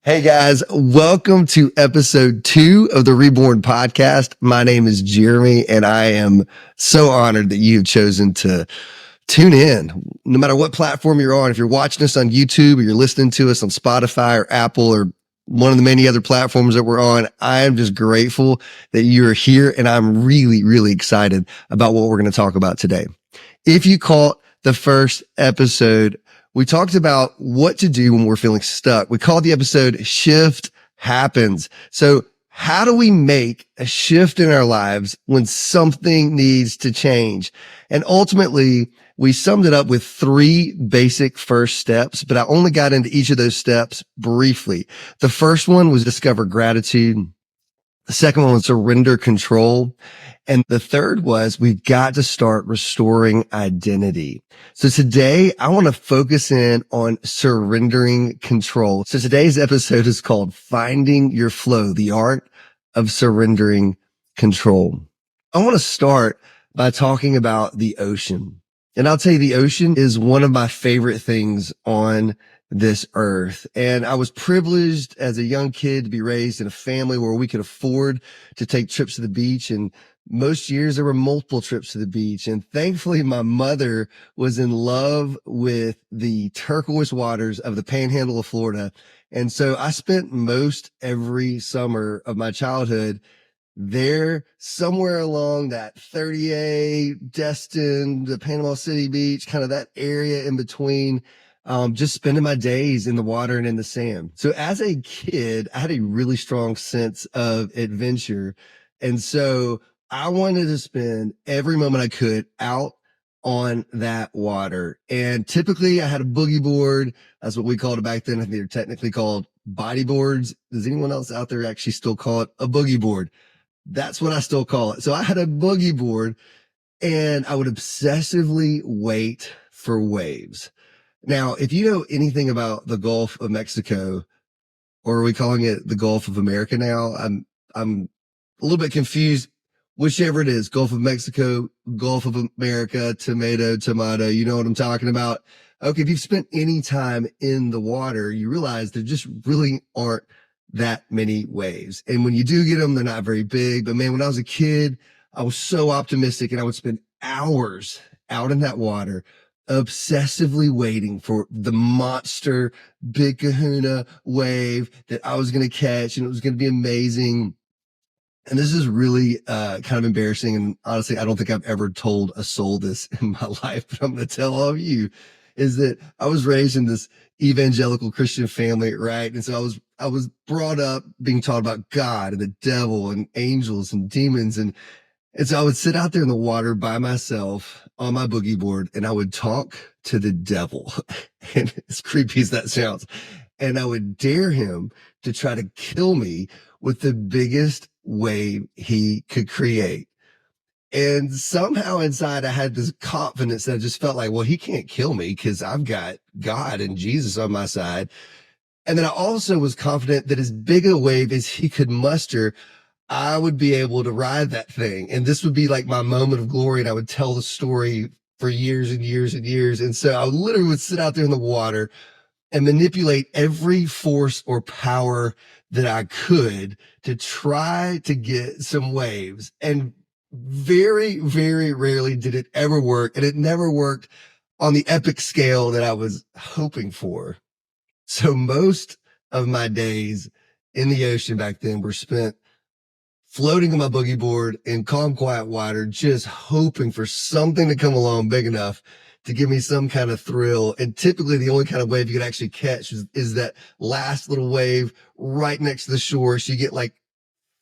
Hey guys, welcome to episode 2 of the Reborn podcast. My name is Jeremy and I am so honored that you've chosen to tune in. No matter what platform you're on, if you're watching us on YouTube or you're listening to us on Spotify or Apple or one of the many other platforms that we're on, I am just grateful that you're here and I'm really, really excited about what we're going to talk about today. If you caught the first episode, we talked about what to do when we're feeling stuck. We called the episode Shift Happens. So how do we make a shift in our lives when something needs to change? And ultimately, we summed it up with 3 basic first steps, but I only got into each of those steps briefly. The first one was discover gratitude. The second one was surrender control. And the third was we've got to start restoring identity. So today I want to focus in on surrendering control. So today's episode is called Finding Your Flow, the art of surrendering control. I want to start by talking about the ocean. And I'll tell you, the ocean is one of my favorite things on this earth. And I was privileged as a young kid to be raised in a family where we could afford to take trips to the beach. And most years there were multiple trips to the beach. And thankfully my mother was in love with the turquoise waters of the panhandle of Florida. And so I spent most every summer of my childhood there somewhere along that 30A, Destin, the Panama City Beach, kind of that area in between, just spending my days in the water and in the sand. So as a kid, I had a really strong sense of adventure. And so I wanted to spend every moment I could out on that water. And typically I had a boogie board. That's what we called it back then. I think they're technically called body boards. Does anyone else out there actually still call it a boogie board? That's what I still call it. So I had a boogie board and I would obsessively wait for waves. Now, if you know anything about the Gulf of Mexico, or are we calling it the Gulf of America now? I'm a little bit confused. Whichever it is, Gulf of Mexico, Gulf of America, tomato, you know what I'm talking about? Okay, if you've spent any time in the water, you realize there just really aren't that many waves. And when you do get them, they're not very big. But man, when I was a kid, I was so optimistic and I would spend hours out in that water, obsessively waiting for the monster big kahuna wave that I was going to catch and it was going to be amazing. And this is really kind of embarrassing. And honestly, I don't think I've ever told a soul this in my life, but I'm going to tell all of you is that I was raised in this evangelical Christian family, right? And so I was brought up being taught about God and the devil and angels and demons. And so I would sit out there in the water by myself on my boogie board and I would talk to the devil. And as creepy as that sounds, and I would dare him to try to kill me with the biggest wave he could create. And somehow inside I had this confidence that I just felt like, well, he can't kill me because I've got God and Jesus on my side. And then I also was confident that as big a wave as he could muster, I would be able to ride that thing. And this would be like my moment of glory. And I would tell the story for years and years and years. And so I literally would sit out there in the water and manipulate every force or power that I could to try to get some waves. And very, very rarely did it ever work. And it never worked on the epic scale that I was hoping for. So most of my days in the ocean back then were spent floating on my boogie board in calm, quiet water, just hoping for something to come along big enough to give me some kind of thrill. And typically the only kind of wave you could actually catch is that last little wave right next to the shore. So you get like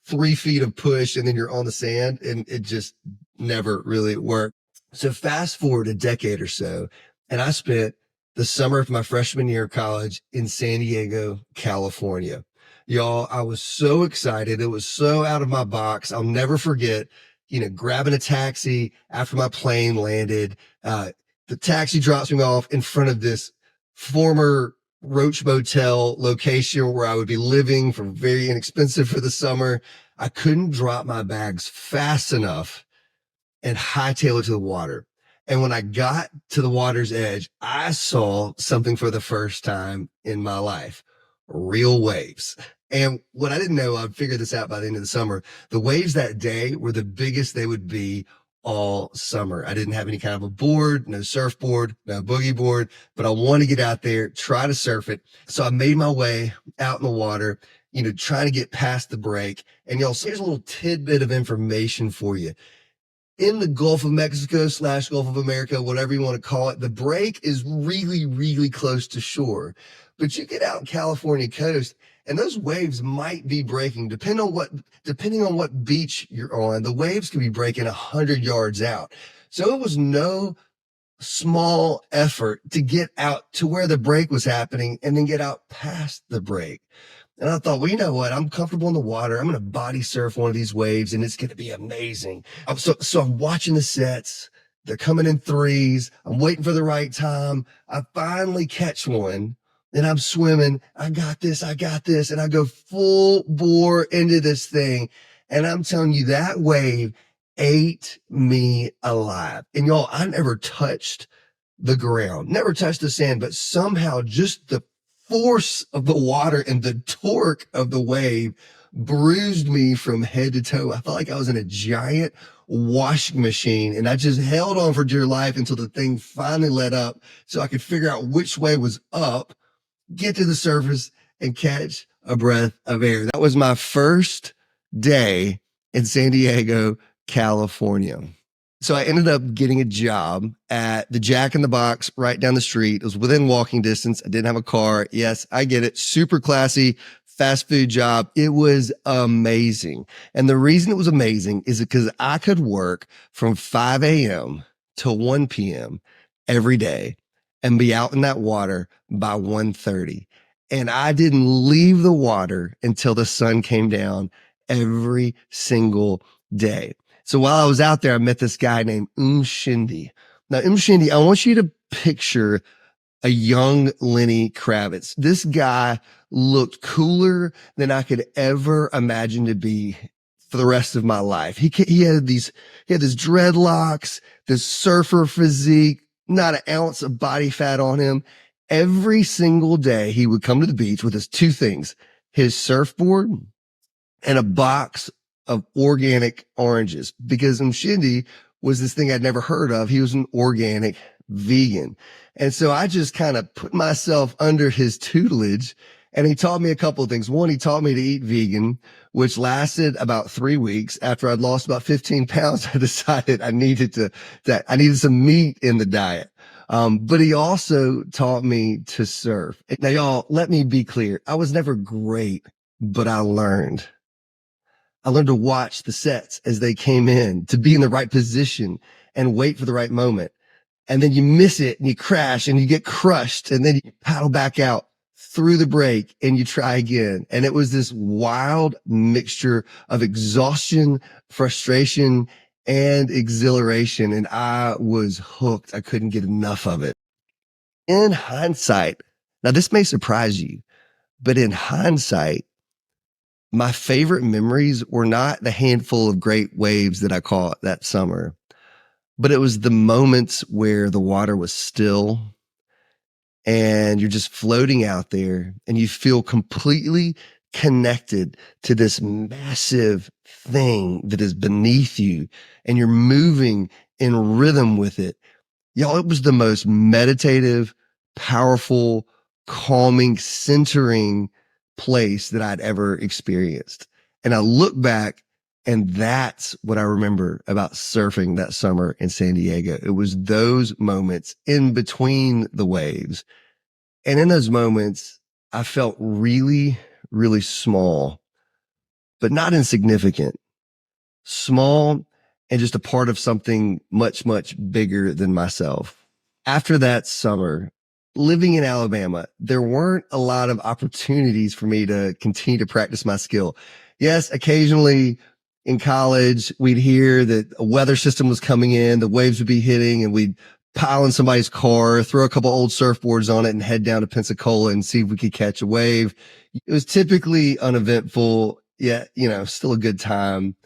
3 feet of push and then you're on the sand, and it just never really worked. So fast forward a decade or so, and I spent the summer of my freshman year of college in San Diego, California. Y'all, I was so excited. It was so out of my box. I'll never forget, grabbing a taxi after my plane landed. The taxi drops me off in front of this former Roach Motel location where I would be living for very inexpensive for the summer. I couldn't drop my bags fast enough and hightail it to the water. And when I got to the water's edge, I saw something for the first time in my life. real waves. And what I didn't know, I'd figure this out by the end of the summer. The waves that day were the biggest they would be all summer. I didn't have any kind of a board, no surfboard, no boogie board, but I want to get out there, try to surf it. So I made my way out in the water, trying to get past the break. And y'all, so here's a little tidbit of information for you. In the Gulf of Mexico / Gulf of America, whatever you want to call it, the break is really, really close to shore. But you get out in California coast and those waves might be breaking, depending on what beach you're on. The waves could be breaking 100 yards out. So it was no small effort to get out to where the break was happening and then get out past the break. And I thought, well, you know what? I'm comfortable in the water. I'm going to body surf one of these waves and it's going to be amazing. So I'm watching the sets. They're coming in threes. I'm waiting for the right time. I finally catch one and I'm swimming. I got this. And I go full bore into this thing. And I'm telling you, that wave ate me alive. And y'all, I never touched the ground, never touched the sand, but somehow just the force of the water and the torque of the wave bruised me from head to toe. I felt like I was in a giant washing machine and I just held on for dear life until the thing finally let up so I could figure out which way was up, get to the surface and catch a breath of air. That was my first day in San Diego, California. So I ended up getting a job at the Jack in the Box right down the street. It was within walking distance. I didn't have a car. Yes, I get it. Super classy fast food job. It was amazing. And the reason it was amazing is because I could work from 5 a.m. to 1 p.m. every day and be out in that water by 1:30. And I didn't leave the water until the sun came down every single day. So while I was out there, I met this guy named Shindi. Now, Shindi, I want you to picture a young Lenny Kravitz. This guy looked cooler than I could ever imagine to be for the rest of my life. He had these dreadlocks, this surfer physique, not an ounce of body fat on him. Every single day he would come to the beach with his two things, his surfboard and a box of organic oranges, because Mshindi was this thing I'd never heard of. He was an organic vegan. And so I just kind of put myself under his tutelage and he taught me a couple of things. One, he taught me to eat vegan, which lasted about 3 weeks. After I'd lost about 15 pounds, I decided I needed some meat in the diet. But he also taught me to surf. Now, y'all, let me be clear. I was never great, but I learned to watch the sets as they came in, to be in the right position and wait for the right moment. And then you miss it and you crash and you get crushed and then you paddle back out through the break and you try again. And it was this wild mixture of exhaustion, frustration, and exhilaration. And I was hooked. I couldn't get enough of it. In hindsight, now this may surprise you, but in hindsight, my favorite memories were not the handful of great waves that I caught that summer, but it was the moments where the water was still and you're just floating out there and you feel completely connected to this massive thing that is beneath you and you're moving in rhythm with it. Y'all, it was the most meditative, powerful, calming, centering place that I'd ever experienced. And I look back and that's what I remember about surfing that summer in San Diego. It was those moments in between the waves. And in those moments, I felt really, really small, but not insignificant. Small and just a part of something much, much bigger than myself. After that summer, living in Alabama, there weren't a lot of opportunities for me to continue to practice my skill. Yes, occasionally in college, we'd hear that a weather system was coming in, the waves would be hitting, and we'd pile in somebody's car, throw a couple old surfboards on it and head down to Pensacola and see if we could catch a wave. It was typically uneventful, yet, still a good time.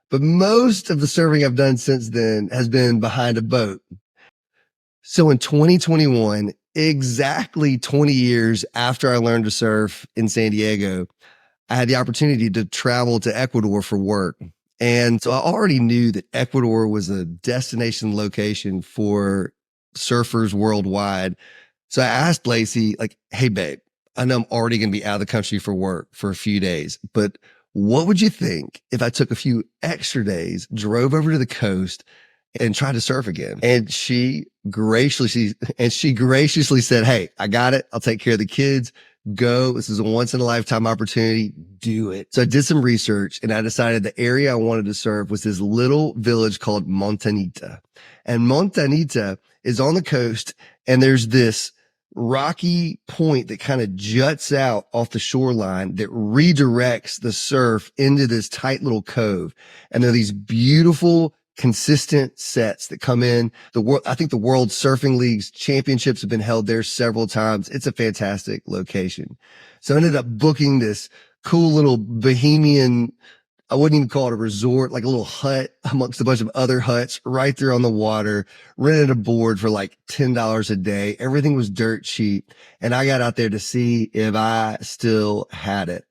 But most of the surfing I've done since then has been behind a boat. So in 2021, exactly 20 years after I learned to surf in San Diego, I had the opportunity to travel to Ecuador for work. And so I already knew that Ecuador was a destination location for surfers worldwide. So I asked Lacey, like, hey, babe, I know I'm already going to be out of the country for work for a few days, but what would you think if I took a few extra days, drove over to the coast and tried to surf again? And she graciously said, hey, I got it. I'll take care of the kids. Go. This is a once in a lifetime opportunity. Do it. So I did some research and I decided the area I wanted to surf was this little village called Montanita. And Montanita is on the coast and there's this rocky point that kind of juts out off the shoreline that redirects the surf into this tight little cove. And there are these beautiful, consistent sets that come in. I think the World Surfing League's championships have been held there several times. It's a fantastic location. So I ended up booking this cool little bohemian, I wouldn't even call it a resort, like a little hut amongst a bunch of other huts right there on the water, rented a board for like $10 a day. Everything was dirt cheap. And I got out there to see if I still had it.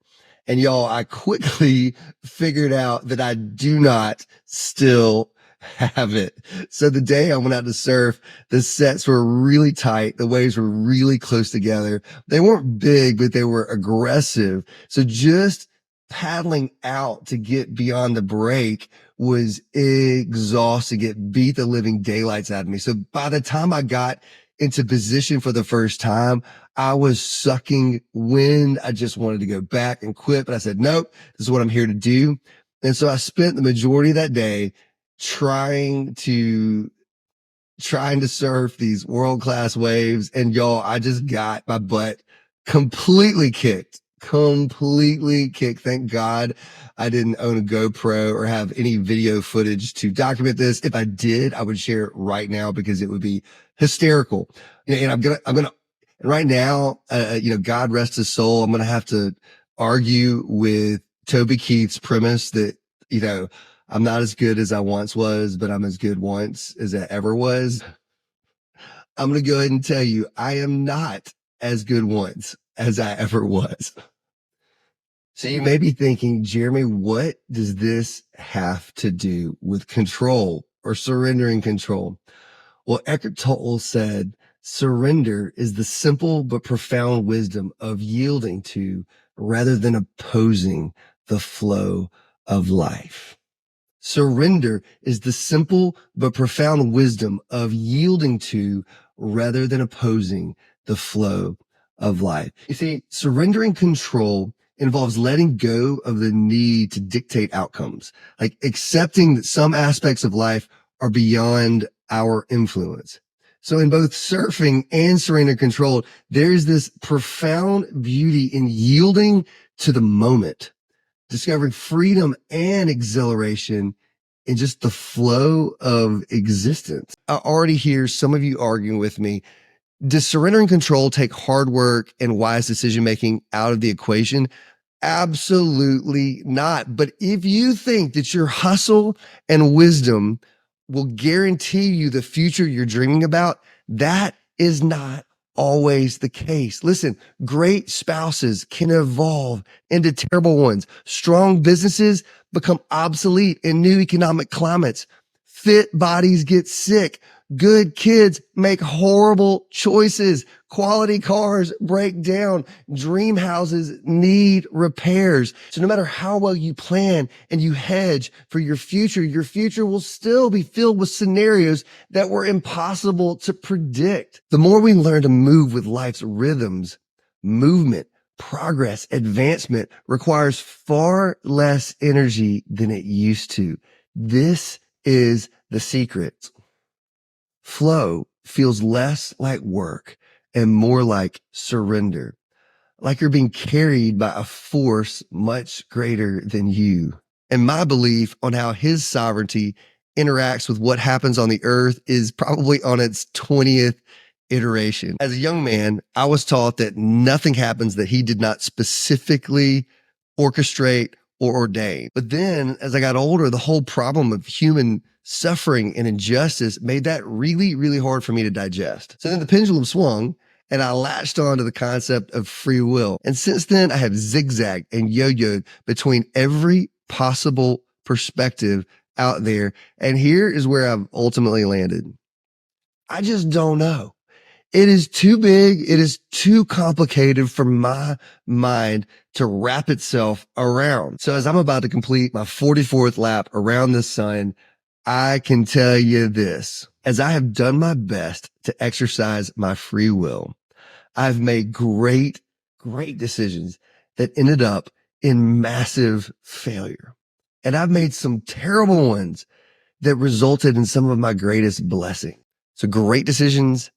And y'all, I quickly figured out that I do not still have it. So the day I went out to surf, the sets were really tight. The waves were really close together. They weren't big, but they were aggressive. So just paddling out to get beyond the break was exhausting. It beat the living daylights out of me. So by the time I got into position for the first time, I was sucking wind. I just wanted to go back and quit, but I said, nope, this is what I'm here to do. And so I spent the majority of that day trying to surf these world-class waves. And y'all, I just got my butt completely kicked. Thank God I didn't own a GoPro or have any video footage to document this. If I did, I would share it right now because it would be hysterical. And and right now, God rest his soul. I'm going to have to argue with Toby Keith's premise that, I'm not as good as I once was, but I'm as good once as I ever was. I'm going to go ahead and tell you, I am not as good once as I ever was. So you may be thinking, Jeremy, what does this have to do with control or surrendering control? Well, Eckhart Tolle said, surrender is the simple but profound wisdom of yielding to rather than opposing the flow of life. Surrender is the simple but profound wisdom of yielding to rather than opposing the flow of life. You see, surrendering control involves letting go of the need to dictate outcomes, like accepting that some aspects of life are beyond our influence. So in both surfing and surrender control, there's this profound beauty in yielding to the moment, discovering freedom and exhilaration in just the flow of existence. I already hear some of you arguing with me. Does surrendering control take hard work and wise decision making out of the equation? Absolutely not. But if you think that your hustle and wisdom will guarantee you the future you're dreaming about, that is not always the case. Listen, great spouses can evolve into terrible ones. Strong businesses become obsolete in new economic climates. Fit bodies get sick. Good kids make horrible choices. Quality cars break down. Dream houses need repairs. So no matter how well you plan and you hedge for your future will still be filled with scenarios that were impossible to predict. The more we learn to move with life's rhythms, movement, progress, advancement requires far less energy than it used to. This is the secret. Flow feels less like work and more like surrender, like you're being carried by a force much greater than you. And my belief on how his sovereignty interacts with what happens on the earth is probably on its 20th iteration. As a young man, I was taught that nothing happens that he did not specifically orchestrate or ordain. But then as I got older, the whole problem of human suffering and injustice made that really, really hard for me to digest. So then the pendulum swung and I latched on to the concept of free will. And since then, I have zigzagged and yo-yoed between every possible perspective out there. And here is where I've ultimately landed. I just don't know. It is too big. It is too complicated for my mind to wrap itself around. So as I'm about to complete my 44th lap around the sun, I can tell you this: as I have done my best to exercise my free will, I've made great decisions that ended up in massive failure. And I've made some terrible ones that resulted in some of my greatest blessings. So great decisions,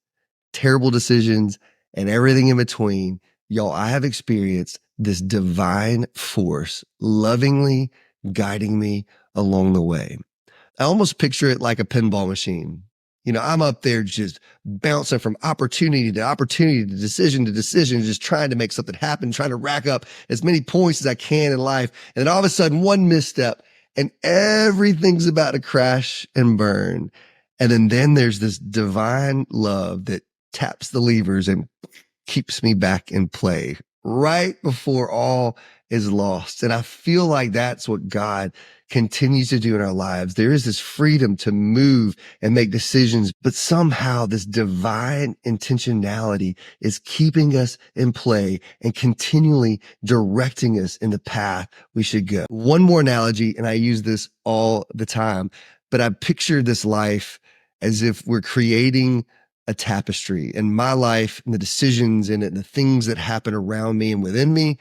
terrible decisions, and everything in between. Y'all, I have experienced this divine force lovingly guiding me along the way. I almost picture it like a pinball machine. I'm up there just bouncing from opportunity to opportunity to decision, just trying to make something happen, trying to rack up as many points as I can in life. And then all of a sudden, one misstep and everything's about to crash and burn. And then there's this divine love that taps the levers and keeps me back in play right before all is lost. And I feel like that's what God continues to do in our lives. There is this freedom to move and make decisions, but somehow this divine intentionality is keeping us in play and continually directing us in the path we should go. One more analogy, and I use this all the time, but I picture this life as if we're creating a tapestry, and my life and the decisions in it and the things that happen around me and within me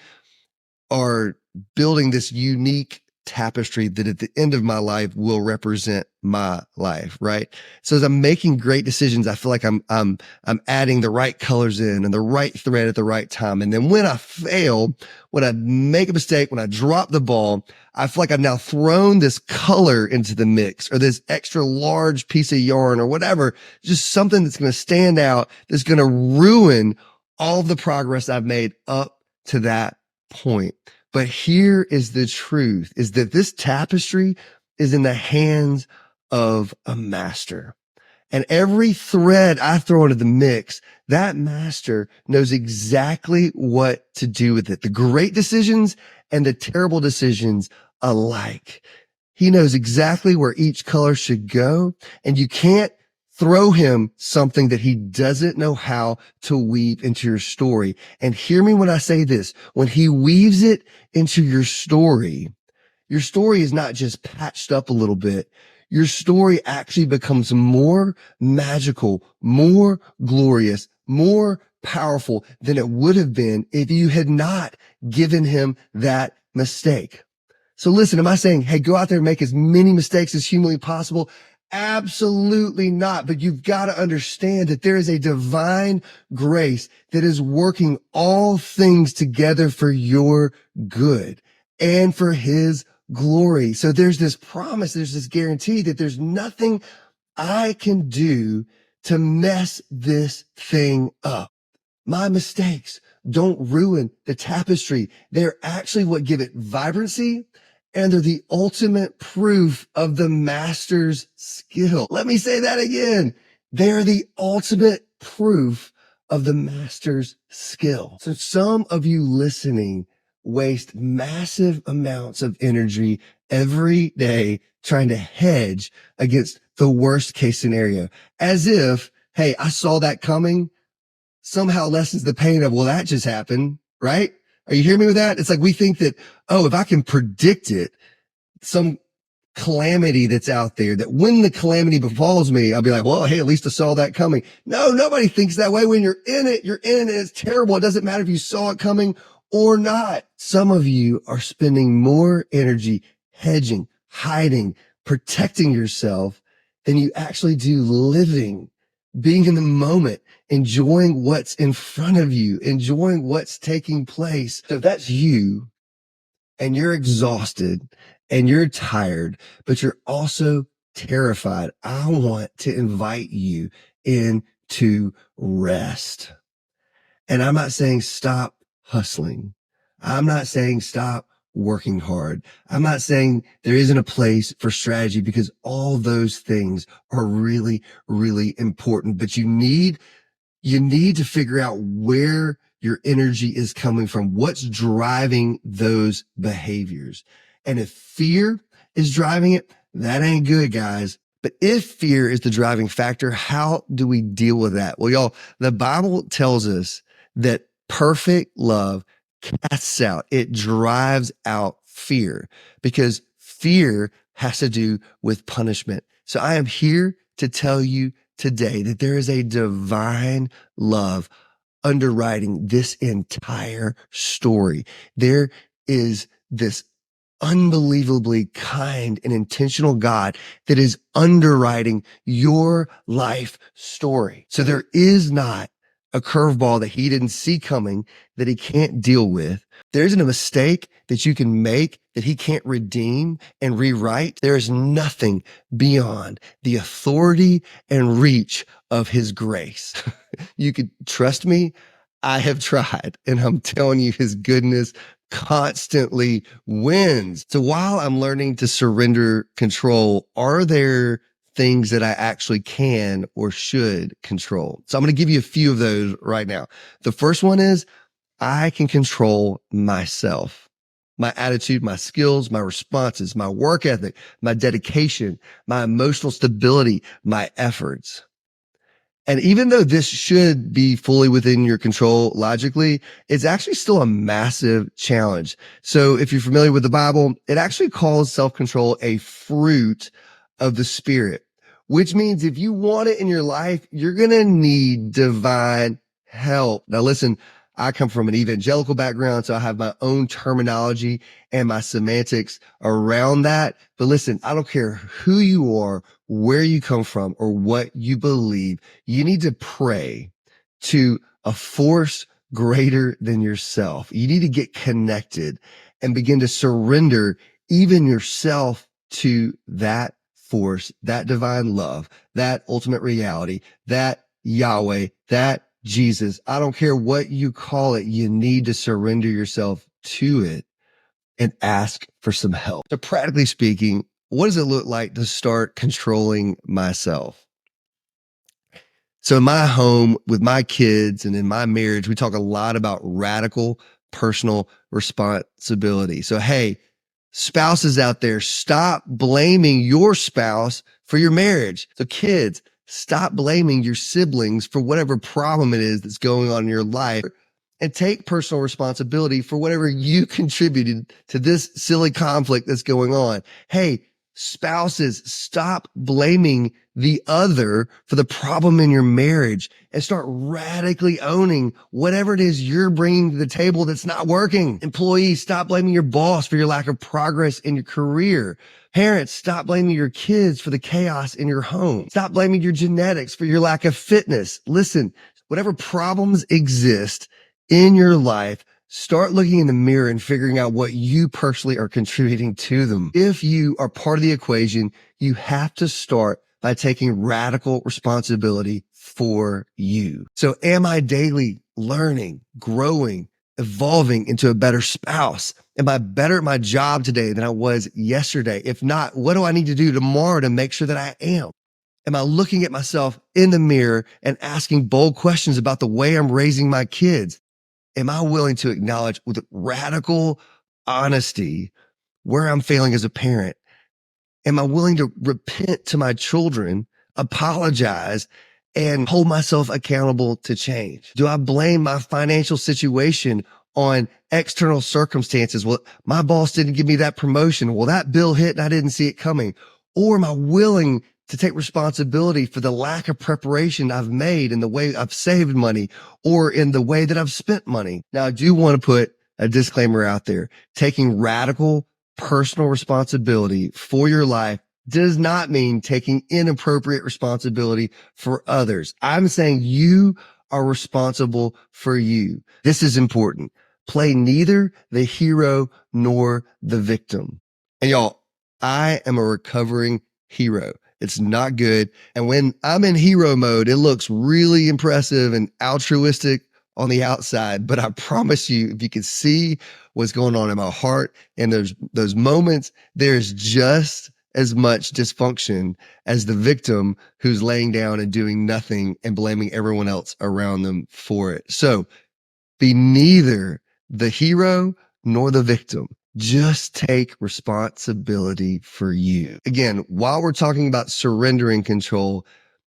are building this unique tapestry that at the end of my life will represent my life, right? So as I'm making great decisions, I feel like I'm adding the right colors in and the right thread at the right time. And then when I fail, when I make a mistake, when I drop the ball, I feel like I've now thrown this color into the mix, or this extra large piece of yarn or whatever, just something that's going to stand out, that's going to ruin all of the progress I've made up to that point. But here is the truth, is that this tapestry is in the hands of a master. And every thread I throw into the mix, that master knows exactly what to do with it. The great decisions and the terrible decisions alike. He knows exactly where each color should go, and you can't throw him something that he doesn't know how to weave into your story. And hear me when I say this: when he weaves it into your story is not just patched up a little bit. Your story actually becomes more magical, more glorious, more powerful than it would have been if you had not given him that mistake. So listen, am I saying, hey, go out there and make as many mistakes as humanly possible? Absolutely not. But you've got to understand that there is a divine grace that is working all things together for your good and for his glory. So there's this promise, there's this guarantee that there's nothing I can do to mess this thing up. My mistakes don't ruin the tapestry. They're actually what give it vibrancy, and they're the ultimate proof of the master's skill. Let me say that again. They're the ultimate proof of the master's skill. So some of you listening waste massive amounts of energy every day trying to hedge against the worst case scenario, as if, hey, I saw that coming, somehow lessens the pain of, well, that just happened, right? Are you hearing me with that? It's like we think that, oh, if I can predict it, some calamity that's out there, that when the calamity befalls me, I'll be like, well, hey, at least I saw that coming. No, nobody thinks that way. When you're in it, and it's terrible. It doesn't matter if you saw it coming or not. Some of you are spending more energy hedging, hiding, protecting yourself than you actually do living, being in the moment, enjoying what's in front of you, enjoying what's taking place. So if that's you, and you're exhausted and you're tired, but you're also terrified, I want to invite you into rest. And I'm not saying stop hustling. I'm not saying stop working hard. I'm not saying there isn't a place for strategy, because all those things are really, really important, but you need You need to figure out where your energy is coming from. What's driving those behaviors? And if fear is driving it, that ain't good, guys. But if fear is the driving factor, how do we deal with that? Well, y'all, the Bible tells us that perfect love casts out, it drives out fear, because fear has to do with punishment. So I am here to tell you today that there is a divine love underwriting this entire story. There is this unbelievably kind and intentional God that is underwriting your life story. So there is not a curveball that he didn't see coming that he can't deal with. There isn't a mistake that you can make that he can't redeem and rewrite. There is nothing beyond the authority and reach of his grace. You could trust me. I have tried, and I'm telling you, his goodness constantly wins. So while I'm learning to surrender control, are there things that I actually can or should control? So I'm going to give you a few of those right now. The first one is I can control myself, my attitude, my skills, my responses, my work ethic, my dedication, my emotional stability, my efforts. And even though this should be fully within your control logically, it's actually still a massive challenge. So if you're familiar with the Bible, it actually calls self-control a fruit of the Spirit, which means if you want it in your life, you're going to need divine help. Now listen, I come from an evangelical background, so I have my own terminology and my semantics around that. But listen, I don't care who you are, where you come from, or what you believe. You need to pray to a force greater than yourself. You need to get connected and begin to surrender even yourself to that force, that divine love, that ultimate reality, that Yahweh, that Jesus. I don't care what you call it. You need to surrender yourself to it and ask for some help. So practically speaking, what does it look like to start controlling myself? So in my home with my kids and in my marriage, we talk a lot about radical personal responsibility. So, hey, spouses out there, stop blaming your spouse for your marriage. So kids, stop blaming your siblings for whatever problem it is that's going on in your life, and take personal responsibility for whatever you contributed to this silly conflict that's going on. Hey, spouses, stop blaming the other for the problem in your marriage and start radically owning whatever it is you're bringing to the table that's not working. Employees, stop blaming your boss for your lack of progress in your career. Parents, stop blaming your kids for the chaos in your home. Stop blaming your genetics for your lack of fitness. Listen, whatever problems exist in your life, start looking in the mirror and figuring out what you personally are contributing to them. If you are part of the equation, you have to start by taking radical responsibility for you. So am I daily learning, growing, evolving into a better spouse? Am I better at my job today than I was yesterday? If not, what do I need to do tomorrow to make sure that I am? Am I looking at myself in the mirror and asking bold questions about the way I'm raising my kids? Am I willing to acknowledge with radical honesty where I'm failing as a parent? Am I willing to repent to my children, apologize, and hold myself accountable to change? Do I blame my financial situation on external circumstances? Well, my boss didn't give me that promotion. Well, that bill hit and I didn't see it coming. Or am I willing to take responsibility for the lack of preparation I've made in the way I've saved money or in the way that I've spent money? Now, I do want to put a disclaimer out there. Taking radical personal responsibility for your life does not mean taking inappropriate responsibility for others. I'm saying you are responsible for you. This is important. Play neither the hero nor the victim. And y'all, I am a recovering hero. It's not good. And when I'm in hero mode, it looks really impressive and altruistic on the outside. But I promise you, if you can see what's going on in my heart and those moments, there's just as much dysfunction as the victim who's laying down and doing nothing and blaming everyone else around them for it. So be neither the hero nor the victim. Just take responsibility for you. Again, while we're talking about surrendering control,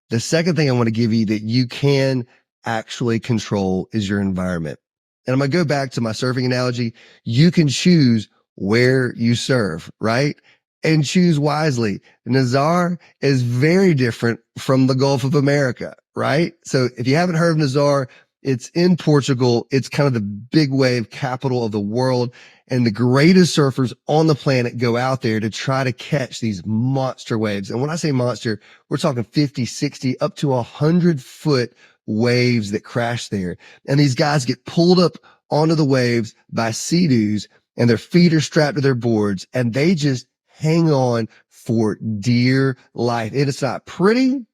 the second thing I want to give you that you can actually control is your environment. And I'm going to go back to my surfing analogy. You can choose where you surf, right? And choose wisely. Nazar is very different from the Gulf of America, right? So if you haven't heard of Nazar, it's in Portugal. It's kind of the big wave capital of the world. And the greatest surfers on the planet go out there to try to catch these monster waves. And when I say monster, we're talking 50, 60, up to 100-foot waves that crash there. And these guys get pulled up onto the waves by sea-doos, and their feet are strapped to their boards, and they just hang on for dear life. It is not pretty.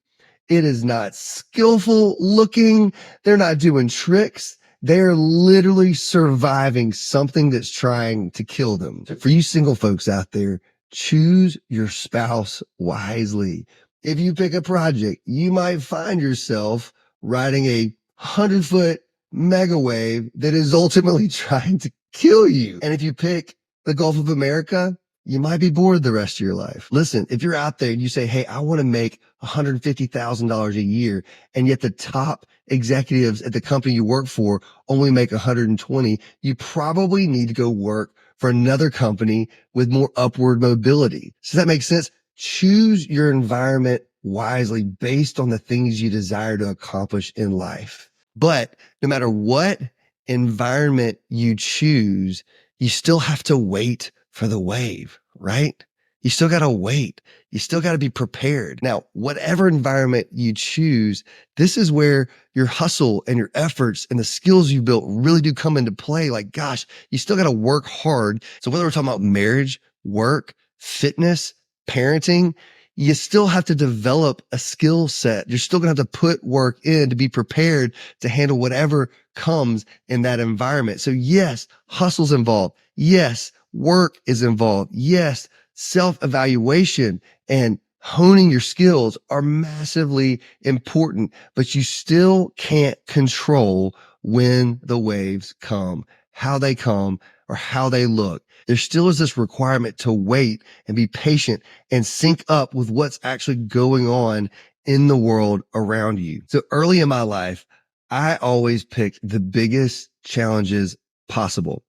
It is not skillful looking. They're not doing tricks. They're literally surviving something that's trying to kill them. For you single folks out there, choose your spouse wisely. If you pick a project, you might find yourself riding a 100-foot mega wave that is ultimately trying to kill you. And if you pick the Gulf of America, you might be bored the rest of your life. Listen, if you're out there and you say, hey, I want to make $150,000 a year, and yet the top executives at the company you work for only make 120, you probably need to go work for another company with more upward mobility. Does that make sense? Choose your environment wisely based on the things you desire to accomplish in life. But no matter what environment you choose, you still have to wait for the wave, right? You still got to wait. You still got to be prepared. Now, whatever environment you choose, this is where your hustle and your efforts and the skills you built really do come into play. Like, gosh, you still got to work hard. So whether we're talking about marriage, work, fitness, parenting, you still have to develop a skill set. You're still going to have to put work in to be prepared to handle whatever comes in that environment. So yes, hustle's involved. Yes, work is involved. Yes, self-evaluation and honing your skills are massively important, but you still can't control when the waves come, how they come, or how they look. There still is this requirement to wait and be patient and sync up with what's actually going on in the world around you. So early in my life, I always picked the biggest challenges possible.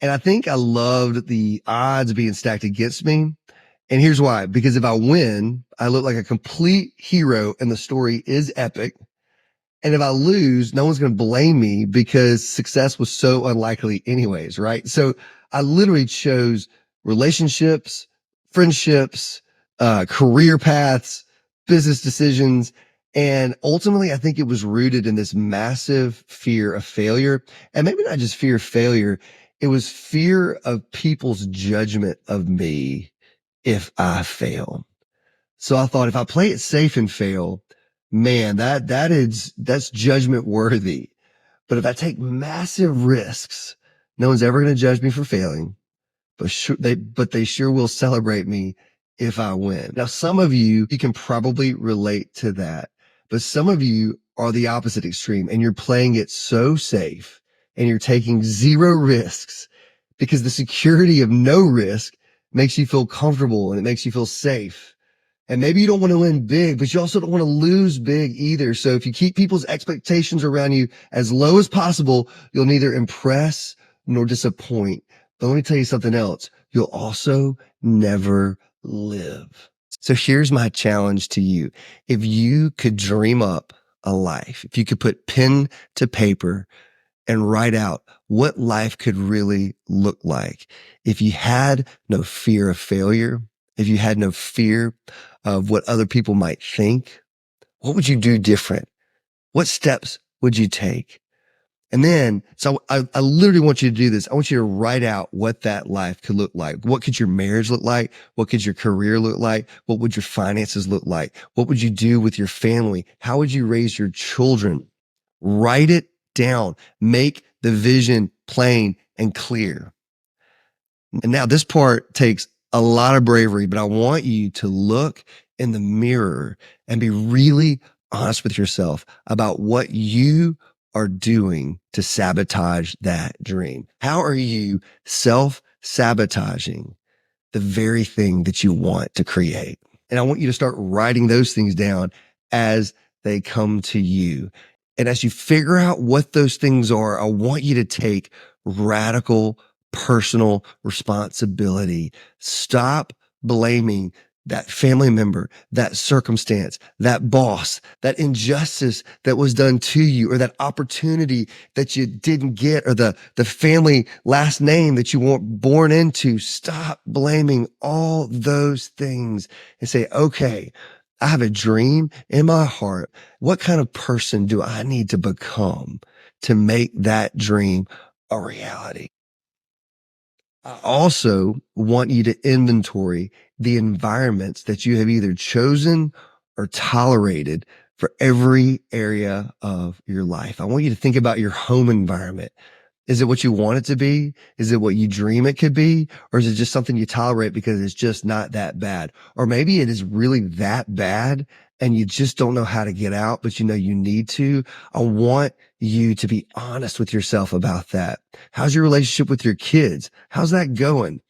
And I think I loved the odds being stacked against me. And here's why. Because if I win, I look like a complete hero and the story is epic. And if I lose, no one's going to blame me because success was so unlikely anyways, right? So I literally chose relationships, friendships, career paths, business decisions. And ultimately, I think it was rooted in this massive fear of failure. And maybe not just fear of failure. It was fear of people's judgment of me if I fail. So I thought if I play it safe and fail, man, that's judgment worthy. But if I take massive risks, no one's ever going to judge me for failing, but they sure will celebrate me if I win. Now, some of you can probably relate to that, but some of you are the opposite extreme and you're playing it so safe and you're taking zero risks because the security of no risk makes you feel comfortable and it makes you feel safe. And maybe you don't want to win big, but you also don't want to lose big either. So if you keep people's expectations around you as low as possible, you'll neither impress nor disappoint. But let me tell you something else. You'll also never live. So here's my challenge to you. If you could dream up a life, if you could put pen to paper and write out what life could really look like, if you had no fear of failure, if you had no fear of what other people might think, what would you do different? What steps would you take? And then, so I literally want you to do this. I want you to write out what that life could look like. What could your marriage look like? What could your career look like? What would your finances look like? What would you do with your family? How would you raise your children? Write it down. Make the vision plain and clear. And now this part takes a lot of bravery, but I want you to look in the mirror and be really honest with yourself about what you are doing to sabotage that dream. How are you self-sabotaging the very thing that you want to create? And I want you to start writing those things down as they come to you. And as you figure out what those things are, I want you to take radical personal responsibility. Stop blaming that family member, that circumstance, that boss, that injustice that was done to you, or that opportunity that you didn't get, or the family last name that you weren't born into. Stop blaming all those things and say, okay, I have a dream in my heart. What kind of person do I need to become to make that dream a reality? I also want you to inventory the environments that you have either chosen or tolerated for every area of your life. I want you to think about your home environment. Is it what you want it to be? Is it what you dream it could be? Or is it just something you tolerate because it's just not that bad? Or maybe it is really that bad and you just don't know how to get out, but you know you need to. I want you to be honest with yourself about that. How's your relationship with your kids? How's that going?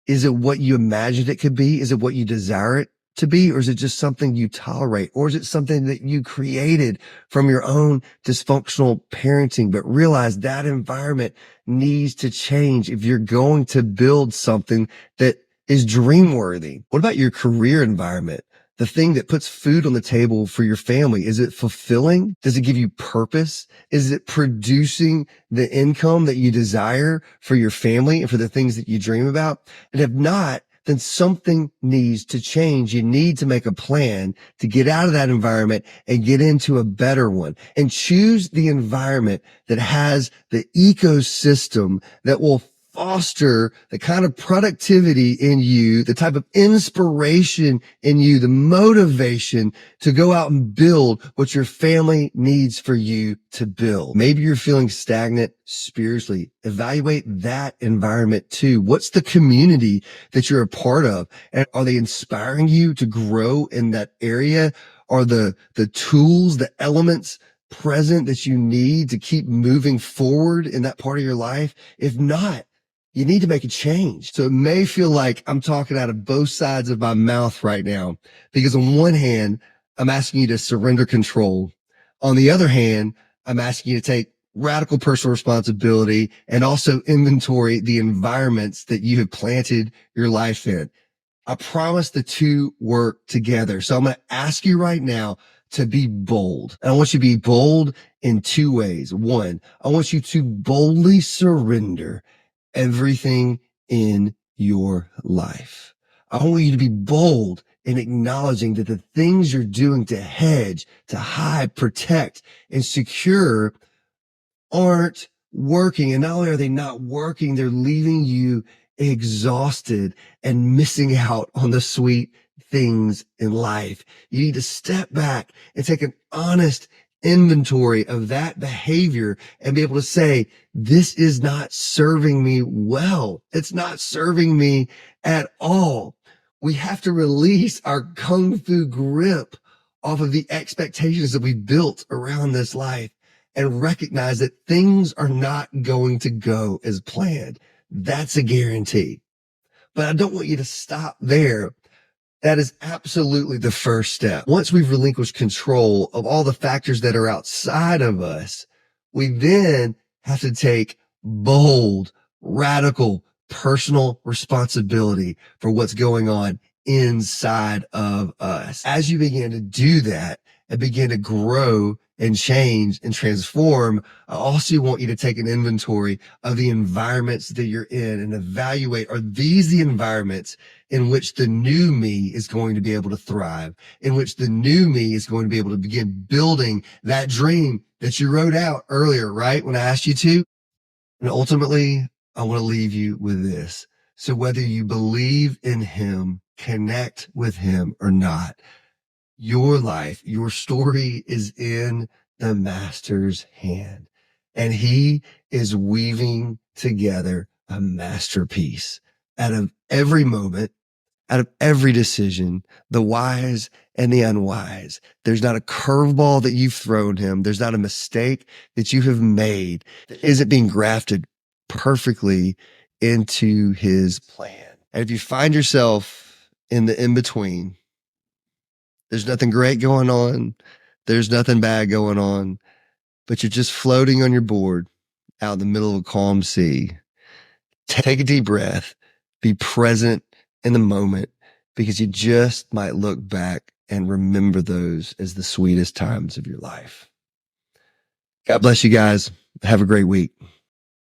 Is it what you imagined it could be? Is it what you desire it to be? Or is it just something you tolerate? Or is it something that you created from your own dysfunctional parenting, but realize that environment needs to change if you're going to build something that is dream worthy? What about your career environment? The thing that puts food on the table for your family. Is it fulfilling? Does it give you purpose? Is it producing the income that you desire for your family and for the things that you dream about? And if not, then something needs to change. You need to make a plan to get out of that environment and get into a better one, and choose the environment that has the ecosystem that will foster the kind of productivity in you, the type of inspiration in you, the motivation to go out and build what your family needs for you to build. Maybe you're feeling stagnant spiritually. Evaluate that environment too. What's the community that you're a part of? And are they inspiring you to grow in that area? Are the tools, the elements present that you need to keep moving forward in that part of your life? If not, you need to make a change. So it may feel like I'm talking out of both sides of my mouth right now, because on one hand, I'm asking you to surrender control. On the other hand, I'm asking you to take radical personal responsibility and also inventory the environments that you have planted your life in. I promise the two work together. So I'm going to ask you right now to be bold. And I want you to be bold in two ways. One, I want you to boldly surrender everything in your life. I want you to be bold in acknowledging that the things you're doing to hedge, to hide, protect, and secure aren't working. And not only are they not working, they're leaving you exhausted and missing out on the sweet things in life. You need to step back and take an honest inventory of that behavior and be able to say, this is not serving me well. It's not serving me at all. We have to release our kung fu grip off of the expectations that we built around this life and recognize that things are not going to go as planned. That's a guarantee. But I don't want you to stop there. That is absolutely the first step. Once we've relinquished control of all the factors that are outside of us, we then have to take bold, radical, personal responsibility for what's going on inside of us. As you begin to do that and begin to grow and change and transform, I also want you to take an inventory of the environments that you're in and evaluate, are these the environments in which the new me is going to be able to thrive, in which the new me is going to be able to begin building that dream that you wrote out earlier, right? When I asked you to. And ultimately, I want to leave you with this. So whether you believe in him, connect with him or not, your life, your story is in the master's hand, and he is weaving together a masterpiece. out of every moment, out of every decision, the wise and the unwise. There's not a curveball that you've thrown him. There's not a mistake that you have made that isn't being grafted perfectly into his plan. And if you find yourself in the in between, there's nothing great going on, there's nothing bad going on, but you're just floating on your board out in the middle of a calm sea. Take a deep breath, be present in the moment, because you just might look back and remember those as the sweetest times of your life. God bless you guys. Have a great week.